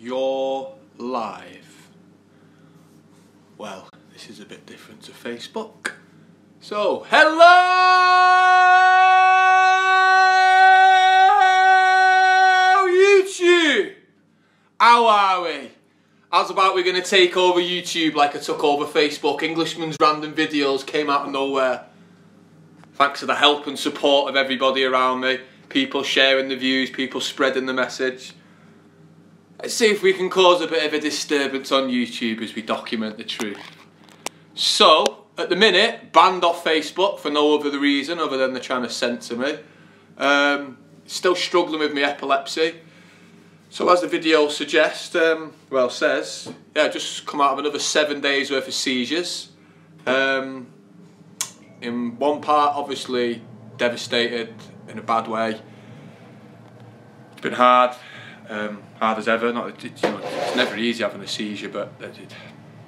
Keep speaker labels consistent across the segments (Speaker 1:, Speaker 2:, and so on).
Speaker 1: You're live. Well, this is a bit different to Facebook. So, hello YouTube! How are we? How's about we're going to take over YouTube like I took over Facebook? Englishman's random videos came out of nowhere. Thanks to the help and support of everybody around me. People sharing the views, people spreading the message. Let's see if we can cause a bit of a disturbance on YouTube as we document the truth. So, at the minute, banned off Facebook for no other reason other than they're trying to censor me. Still struggling with my epilepsy. So as the video suggests, says, yeah, just come out of another 7 days worth of seizures. In one part, obviously, devastated in a bad way. It's been hard. Hard as ever. It's never easy having a seizure, but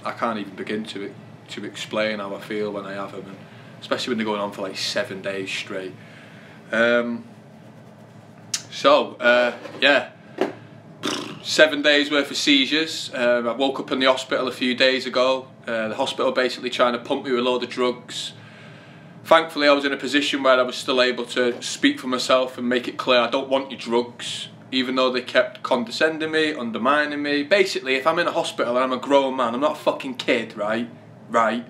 Speaker 1: I can't even begin to explain how I feel when I have them, and especially when they're going on for like 7 days straight. Yeah, 7 days worth of seizures. I woke up in the hospital a few days ago. The hospital basically trying to pump me with a load of drugs. Thankfully, I was in a position where I was still able to speak for myself and make it clear I don't want your drugs. Even though they kept condescending me, undermining me. Basically, if I'm in a hospital and I'm a grown man, I'm not a fucking kid, right? And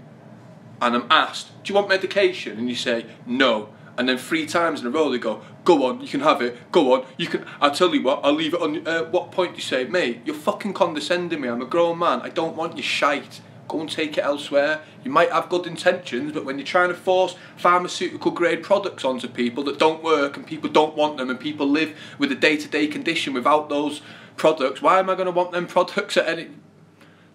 Speaker 1: I'm asked, do you want medication? And you say, no. And then 3 times in a row they go on, you can have it, go on, you can, I'll tell you what, I'll leave it on, what point do you say, mate, you're fucking condescending me, I'm a grown man, I don't want your shite. Go and take it elsewhere. You might have good intentions, but when you're trying to force pharmaceutical grade products onto people that don't work and people don't want them and people live with a day-to-day condition without those products, why am I going to want them products at any...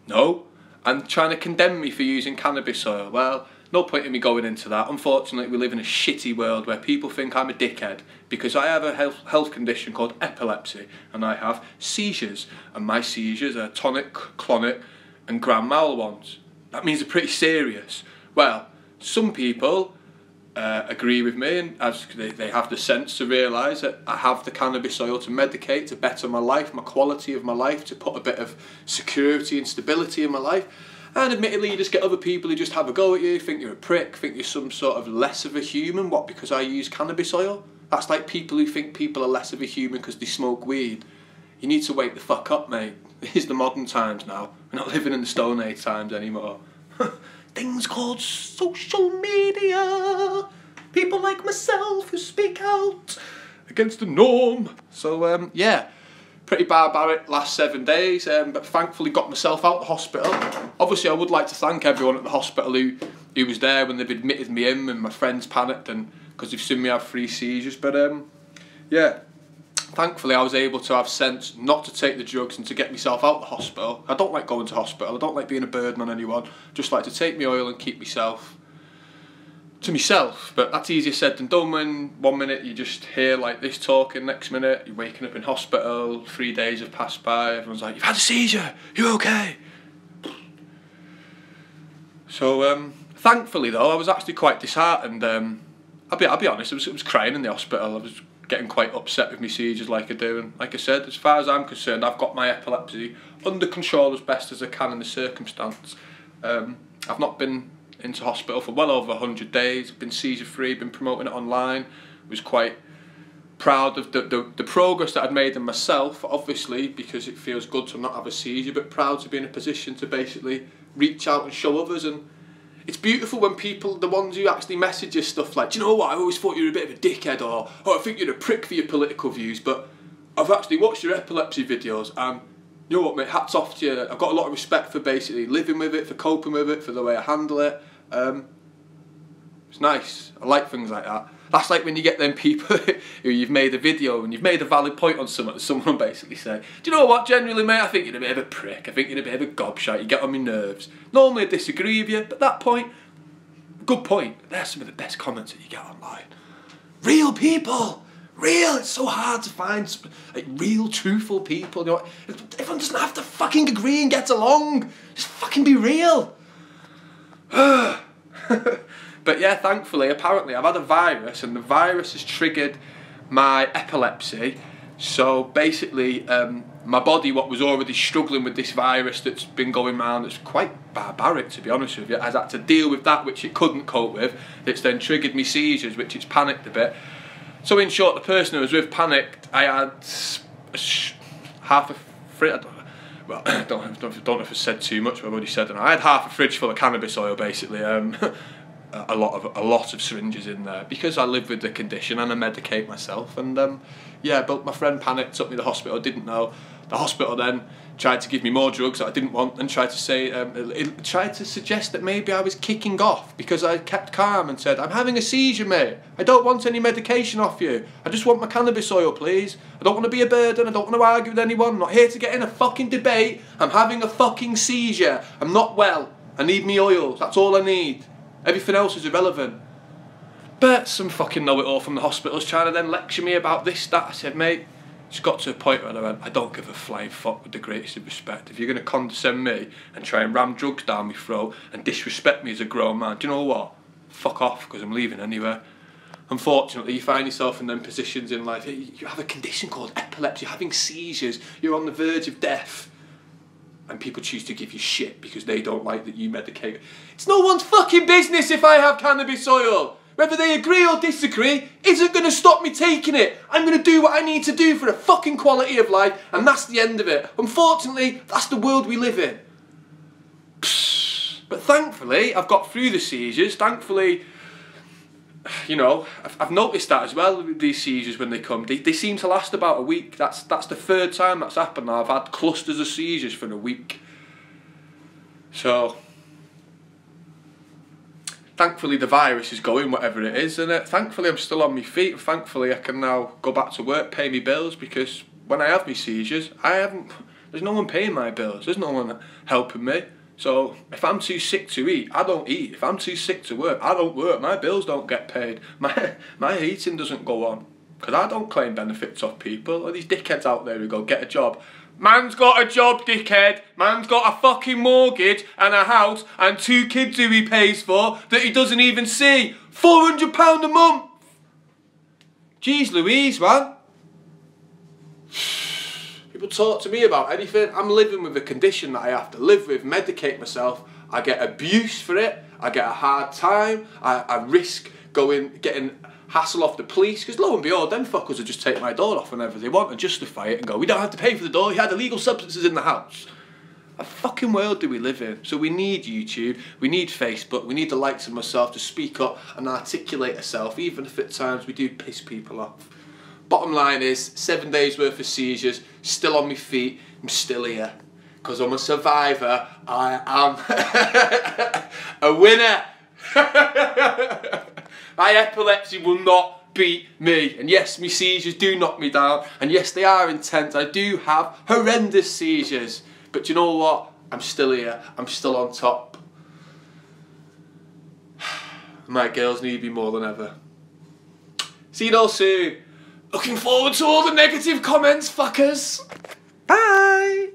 Speaker 1: No. And trying to condemn me for using cannabis oil. Well, no point in me going into that. Unfortunately, we live in a shitty world where people think I'm a dickhead because I have a health condition called epilepsy and I have seizures. And my seizures are tonic, clonic and grand mal ones. That means they're pretty serious. Well, some people agree with me and they have the sense to realise that I have the cannabis oil to medicate, to better my life, my quality of my life, to put a bit of security and stability in my life. And admittedly, you just get other people who just have a go at you, think you're a prick, think you're some sort of less of a human. What, because I use cannabis oil? That's like people who think people are less of a human because they smoke weed. You need to wake the fuck up, mate. It's the modern times now. We're not living in the Stone Age times anymore. Things called social media. People like myself who speak out against the norm. So, yeah, pretty barbaric last 7 days, but thankfully got myself out of the hospital. Obviously, I would like to thank everyone at the hospital who was there when they've admitted me in, and my friends panicked and because they've seen me have 3 seizures. But, yeah. Thankfully, I was able to have sense not to take the drugs and to get myself out of the hospital. I don't like going to hospital. I don't like being a burden on anyone. Just like to take my oil and keep myself to myself. But that's easier said than done when 1 minute you just hear like this talking, next minute you're waking up in hospital, 3 days have passed by, everyone's like, you've had a seizure, you're okay. So, thankfully though, I was actually quite disheartened. I'll be honest, I was crying in the hospital. I was getting quite upset with my seizures like I do, and like I said, as far as I'm concerned, I've got my epilepsy under control as best as I can in the circumstance. I've not been into hospital for well over 100 days, been seizure free, been promoting it online, was quite proud of the progress that I'd made in myself, obviously because it feels good to not have a seizure, but proud to be in a position to basically reach out and show others. And it's beautiful when people, the ones who actually message you stuff like, do you know what, I always thought you were a bit of a dickhead, or oh, I think you're a prick for your political views, but I've actually watched your epilepsy videos and you know what, mate, hats off to you. I've got a lot of respect for basically living with it, for coping with it, for the way I handle it. It's nice. I like things like that. That's like when you get them people who you've made a video and you've made a valid point on something, someone basically say, do you know what, generally mate, I think you're a bit of a prick, I think you're a bit of a gobshite, you get on my nerves. Normally I disagree with you, but that point, good point. They're some of the best comments that you get online. Real people! Real! It's so hard to find like real, truthful people. You know, everyone doesn't have to fucking agree and get along. Just fucking be real. But yeah, thankfully, apparently I've had a virus and the virus has triggered my epilepsy. So basically, My body, what was already struggling with this virus that's been going around, that's quite barbaric, to be honest with you, has had to deal with that which it couldn't cope with. It's then triggered me seizures, which it's panicked a bit. So in short, the person who was with panicked. I had half a fridge. Well, I don't know if I said too much, but I've already said it. I had half a fridge full of cannabis oil, basically. A lot of syringes in there because I live with the condition and I medicate myself. And yeah, but my friend panicked, took me to the hospital. Didn't know. The hospital then tried to give me more drugs that I didn't want, and tried to say, it tried to suggest that maybe I was kicking off because I kept calm and said, "I'm having a seizure, mate. I don't want any medication off you. I just want my cannabis oil, please. I don't want to be a burden. I don't want to argue with anyone. I'm not here to get in a fucking debate. I'm having a fucking seizure. I'm not well. I need me oils. That's all I need. Everything else is irrelevant." But some fucking know-it-all from the hospital's trying to then lecture me about this, that. I said, mate, it's got to a point where I went, I don't give a flying fuck, with the greatest of respect. If you're going to condescend me and try and ram drugs down my throat and disrespect me as a grown man, do you know what? Fuck off, because I'm leaving anyway. Unfortunately, you find yourself in them positions in life. You have a condition called epilepsy, you're having seizures, you're on the verge of death. And people choose to give you shit because they don't like that you medicate. It's no one's fucking business if I have cannabis oil. Whether they agree or disagree isn't going to stop me taking it. I'm going to do what I need to do for the fucking quality of life, and that's the end of it. Unfortunately, that's the world we live in. But thankfully, I've got through the seizures. Thankfully, you know, I've noticed that as well with these seizures when they come. They seem to last about a week. That's the third time that's happened now. I've had clusters of seizures for a week. So thankfully the virus is going, whatever it is, and thankfully I'm still on my feet. Thankfully I can now go back to work, pay me bills, because when I have my seizures, there's no one paying my bills. There's no one helping me. So if I'm too sick to eat, I don't eat. If I'm too sick to work, I don't work. My bills don't get paid. My eating doesn't go on, because I don't claim benefits off people. Or these dickheads out there who go, get a job. Man's got a job, dickhead. Man's got a fucking mortgage and a house and 2 kids who he pays for that he doesn't even see. £400 a month. Jeez Louise, man. People talk to me about anything. I'm living with a condition that I have to live with, medicate myself. I get abuse for it. I get a hard time. I risk getting hassle off the police, because lo and behold, them fuckers will just take my door off whenever they want and justify it and go, we don't have to pay for the door, he had illegal substances in the house. What fucking world do we live in? So we need YouTube, we need Facebook, we need the likes of myself to speak up and articulate ourselves, even if at times we do piss people off. Bottom line is, 7 days worth of seizures, still on my feet, I'm still here. Because I'm a survivor, I am a winner. My epilepsy will not beat me. And yes, my seizures do knock me down. And yes, they are intense. I do have horrendous seizures. But you know what? I'm still here. I'm still on top. My girls need me more than ever. See you all soon. Looking forward to all the negative comments, fuckers. Bye.